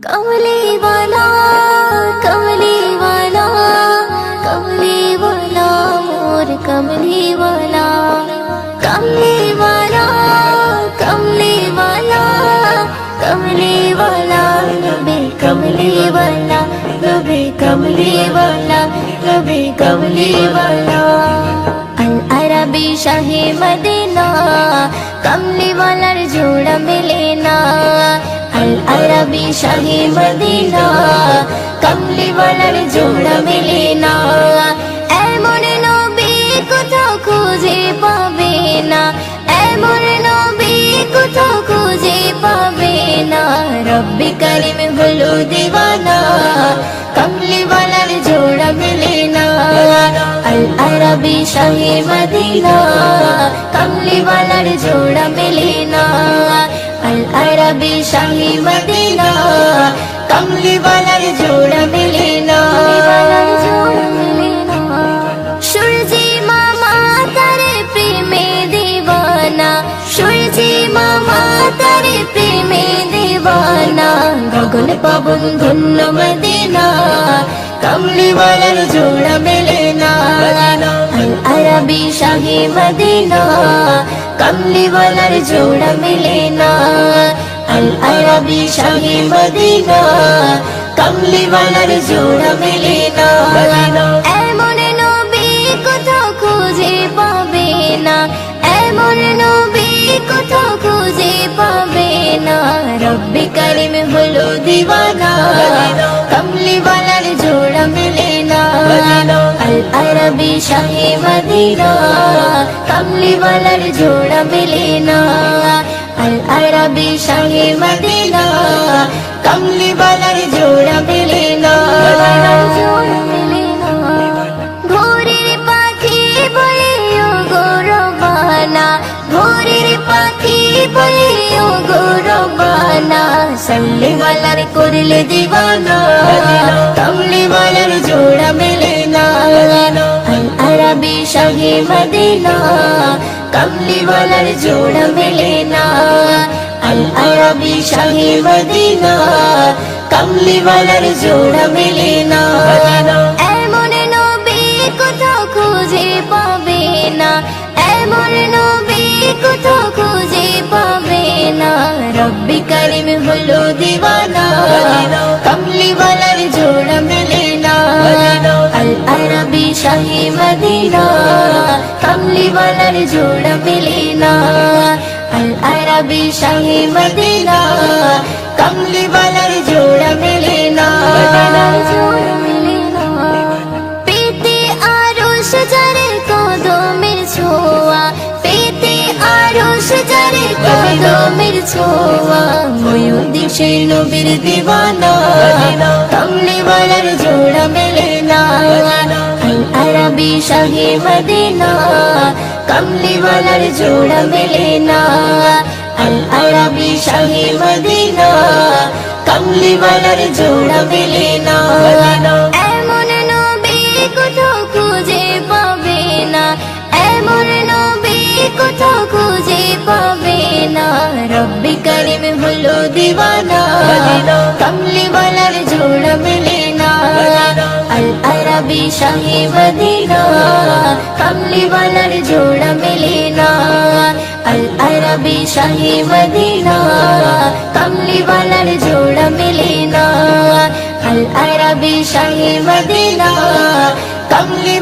कमली वाला कमली वाला कमली वाला मोर कमली वाला कमली वाला कमली वाला कमली वाला नबी कमली वाला नबी कमली वाला नबी कमली वाला अल अरबी शाही मदीना कमली वाला जोड़ा मिले ना अल अरबी शाही मदीना कमली वालार जोड़ा मिले ना एमन नबी कोথাও খুঁজে পাবে না एमन नबी কোথাও খুঁজে পাবে না रब्बी करीम হলো दीवाना कमली वालार जोड़ा मिले ना अल अरबी शाही मदीना कमली वालार जोड़ा मिले ना अल अरबी शाही मदीना कमली वालार जोड़ा मिले ना सूरजी मामा तारे प्रेमे दीवाना सूरजी मामा तारे प्रेमे दीवाना गगन पवन धन्य मदीना कमली वालार जोड़ा मिले ना अल अरबी शाही मदीना कमली वालार जोड़ा मिले ना अल अरबी शाही मदीना कमली वालार जोड़ा मिले ना एमन नबी কোথাও খুঁজে পাবে না एमन नबी কোথাও খুঁজে পাবে না रब्बी करीम হলো दीवाना कमली वालार जोड़ा मिले ना अल अरबी शाही मदीना कमली वालार जोड़ा मिले ना अल अरबी शाही मदीना कमली वालार जोड़ा मिले ना ভোরের পাখি বলে ও গৌরবানা ভোরের পাখি বলে ও গৌরবানা সল্লি वालार করলে दीवाना कमली वालार जोड़ा मिले ना अल अरबी शाही मदीना कमली वालार जोड़ा मिले ना अल अरबी शाही मदीना कमली वालार जोड़ा मिले ना एमन नबी কোথাও খুঁজে পাবে না एमन नबी কোথাও খুঁজে পাবে না रब्बी करीम হলো दीवाना कमली वालार जोड़ा मिले ना अल अरबी शाही मदीना कमली वालार जोड़ा मिले ना अल अरबी शाही मदीना कमली वालार जोड़ा मिले ना পেতে আরশ যারে কদমের ছোঁয়া পেতে আরশ যারে কদমের ছোঁয়া ময়ূরদিন সেই নবীর दीवाना कमली वालार जोड़ा मिले ना अल अरबी शाही मदीना कमली वालार जोड़ा मिले ना अल अरबी शाही मदीना कमली वालार जोड़ा मिले ना एमन नबी কোথাও খুঁজে পাবে না एमन नबी কোথাও খুঁজে পাবে না रब्बी करीम হলো दीवाना कमली वालार जोड़ा मिले ना अल अरबी शाही मदीना कमली वालार जोड़ा मिले ना अल अरबी शाही मदीना कमली वालार जोड़ा मिले ना अल अरबी शाही मदीना कमली